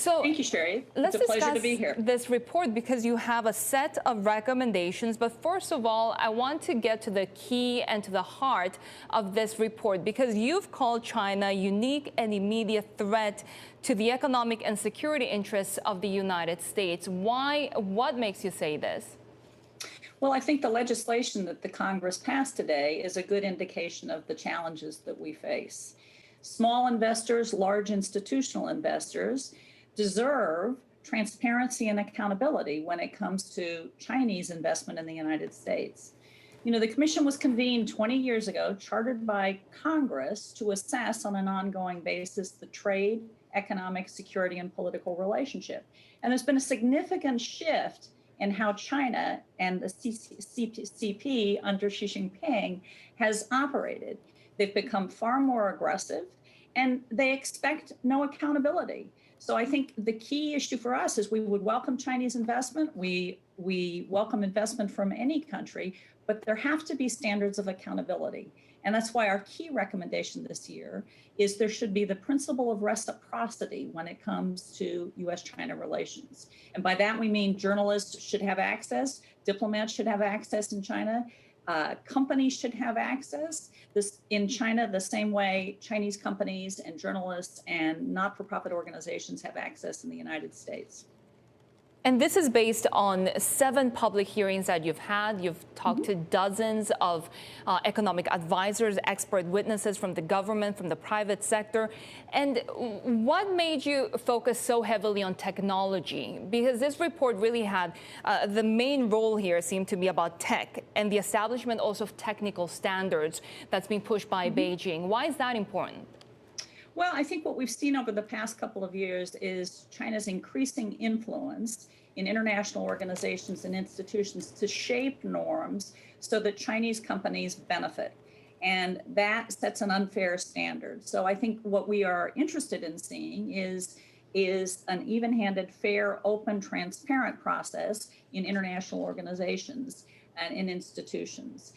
So thank you, Sherry. Let's it's a pleasure to discuss be here. this report because you have a set of recommendations. But first of all, I want to get to the key and to the heart of this report, because you've called China a unique and immediate threat to the economic and security interests of the United States. Why? What makes you say this? Well, I think the legislation that the Congress passed today is a good indication of the challenges that we face. Small investors, large institutional investors deserve transparency and accountability when it comes to Chinese investment in the United States. You know, the commission was convened 20 years ago, chartered by Congress to assess on an ongoing basis the trade, economic, security, and political relationship. And there's been a significant shift in how China and the CCP under Xi Jinping has operated. They've become far more aggressive, and they expect no accountability. So I think the key issue for us is we would welcome Chinese investment. We welcome investment from any country, but there have to be standards of accountability. And that's why our key recommendation this year is there should be the principle of reciprocity when it comes to U.S.-China relations. And by that, we mean journalists should have access, diplomats should have access in China, companies should have access in China the same way Chinese companies and journalists and not-for-profit organizations have access in the United States. And this is based on 7 public hearings that you've had. You've talked to dozens of economic advisors, expert witnesses from the government, from the private sector. And what made you focus so heavily on technology? Because this report really had the main role here seemed to be about tech and the establishment also of technical standards that's being pushed by Beijing. Why is that important? Well, I think what we've seen over the past couple of years is China's increasing influence in international organizations and institutions to shape norms so that Chinese companies benefit. And that sets an unfair standard. So I think what we are interested in seeing is an even-handed, fair, open, transparent process in international organizations and in institutions.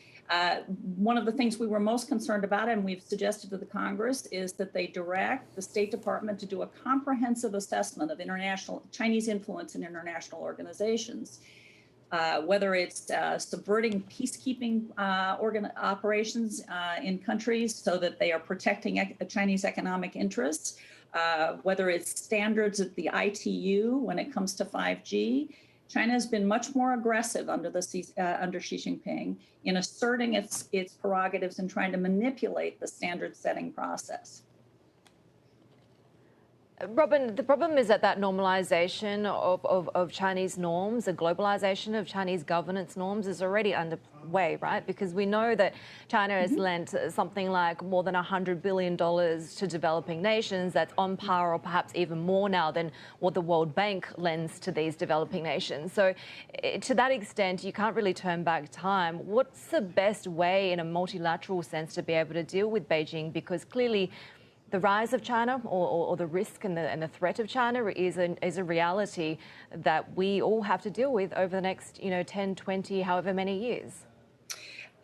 One of the things we were most concerned about, and we've suggested to the Congress, is that they direct the State Department to do a comprehensive assessment of Chinese influence in international organizations, whether it's subverting peacekeeping operations in countries so that they are protecting Chinese economic interests, whether it's standards at the ITU when it comes to 5G. China has been much more aggressive under Xi Jinping in asserting its prerogatives and trying to manipulate the standard-setting process. Robin, the problem is that normalization of Chinese norms, the globalization of Chinese governance norms is already underway, right? Because we know that China has lent something like more than $100 billion to developing nations. That's on par or perhaps even more now than what the World Bank lends to these developing nations. So to that extent, you can't really turn back time. What's the best way in a multilateral sense to be able to deal with Beijing? Because clearly, the rise of China or the risk and the threat of China is a reality that we all have to deal with over the next 10, 20, however many years.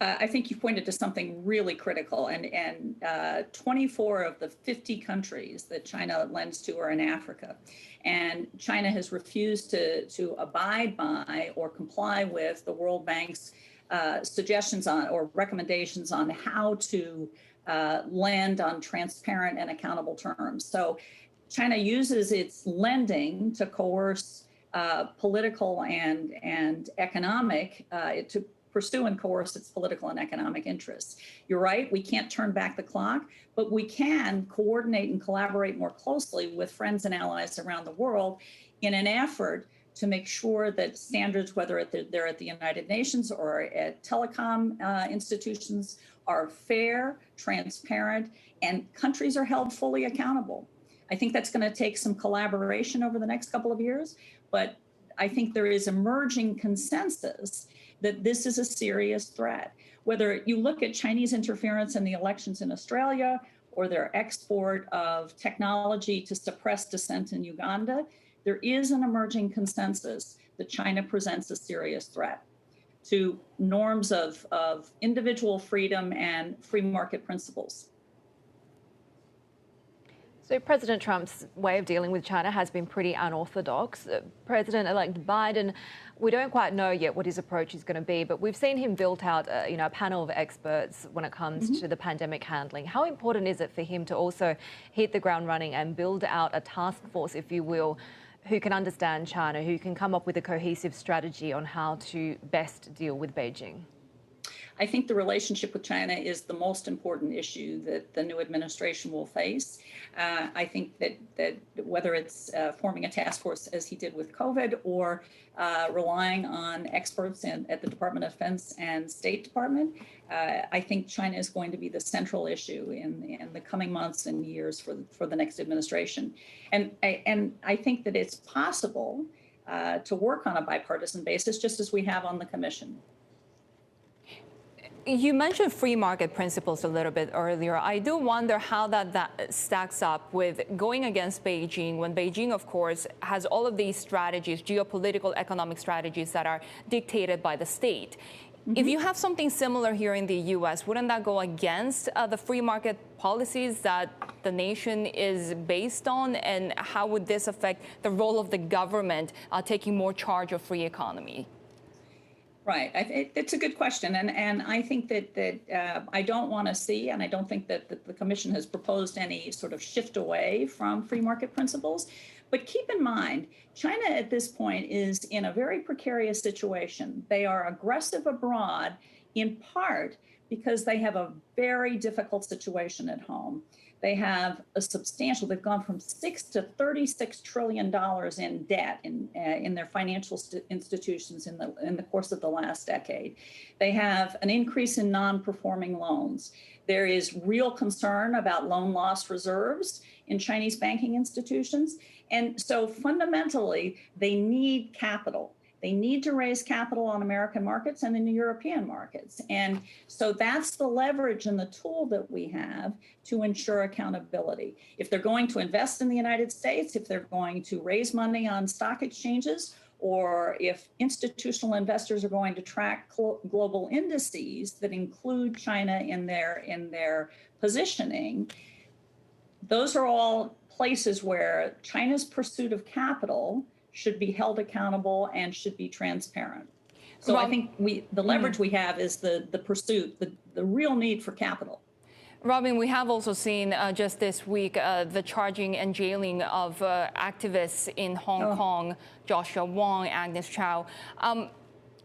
I think you pointed to something really critical, and 24 of the 50 countries that China lends to are in Africa. And China has refused to abide by or comply with the World Bank's suggestions on or recommendations on how to lend on transparent and accountable terms. So China uses its lending to coerce political and economic, to pursue and coerce its political and economic interests. You're right, we can't turn back the clock, but we can coordinate and collaborate more closely with friends and allies around the world in an effort to make sure that standards, whether they're at the United Nations or at telecom institutions, are fair, transparent, and countries are held fully accountable. I think that's going to take some collaboration over the next couple of years, but I think there is emerging consensus that this is a serious threat. Whether you look at Chinese interference in the elections in Australia or their export of technology to suppress dissent in Uganda, there is an emerging consensus that China presents a serious threat to norms of individual freedom and free market principles. So President Trump's way of dealing with China has been pretty unorthodox. President-elect Biden, we don't quite know yet what his approach is going to be, but we've seen him build out a panel of experts when it comes to the pandemic handling. How important is it for him to also hit the ground running and build out a task force, if you will, who can understand China, who can come up with a cohesive strategy on how to best deal with Beijing? I think the relationship with China is the most important issue that the new administration will face. I think that whether it's forming a task force as he did with COVID or relying on experts at the Department of Defense and State Department, I think China is going to be the central issue in the coming months and years for the next administration. And I think that it's possible to work on a bipartisan basis, just as we have on the Commission. You mentioned free market principles a little bit earlier. I do wonder how that stacks up with going against Beijing, when Beijing, of course, has all of these strategies, geopolitical, economic strategies that are dictated by the state. If you have something similar here in the U.S., wouldn't that go against the free market policies that the nation is based on? And how would this affect the role of the government taking more charge of free economy? Right. It's a good question. And I think that I don't want to see, and I don't think that the Commission has proposed any sort of shift away from free market principles. But keep in mind, China at this point is in a very precarious situation. They are aggressive abroad, in part because they have a very difficult situation at home. They have they've gone from $6 to $36 trillion in debt in their financial institutions in the course of the last decade. They have an increase in non-performing loans. There is real concern about loan loss reserves in Chinese banking institutions. And so fundamentally, they need capital. They need to raise capital on American markets and in the European markets. And so that's the leverage and the tool that we have to ensure accountability. If they're going to invest in the United States, if they're going to raise money on stock exchanges, or if institutional investors are going to track global indices that include China in their positioning, those are all places where China's pursuit of capital should be held accountable and should be transparent. So I think the leverage we have is the pursuit, the real need for capital. Robin, we have also seen just this week the charging and jailing of activists in Hong Kong, Joshua Wong, Agnes Chow.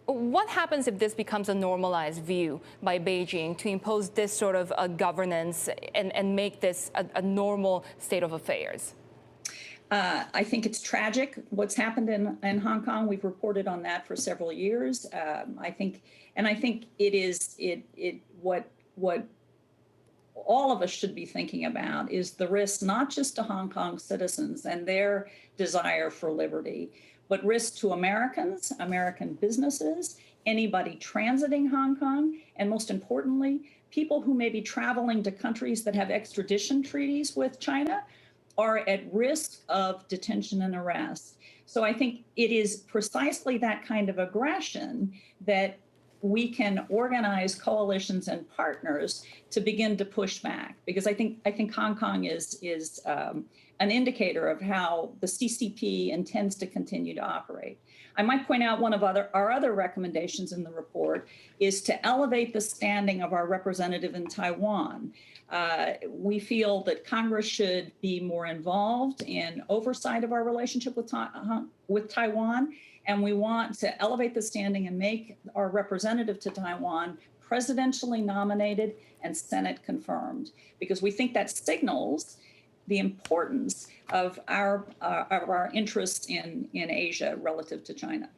What happens if this becomes a normalized view by Beijing to impose this sort of governance and make this a normal state of affairs? I think it's tragic what's happened in Hong Kong. We've reported on that for several years. I think it is what all of us should be thinking about is the risk not just to Hong Kong citizens and their desire for liberty, but risk to Americans, American businesses, anybody transiting Hong Kong, and most importantly, people who may be traveling to countries that have extradition treaties with China are at risk of detention and arrest. So I think it is precisely that kind of aggression that we can organize coalitions and partners to begin to push back, because I think Hong Kong is an indicator of how the CCP intends to continue to operate. I might point out one of our other recommendations in the report is to elevate the standing of our representative in Taiwan. We feel that Congress should be more involved in oversight of our relationship with Taiwan, and we want to elevate the standing and make our representative to Taiwan presidentially nominated and Senate confirmed, because we think that signals the importance of our interests in Asia relative to China.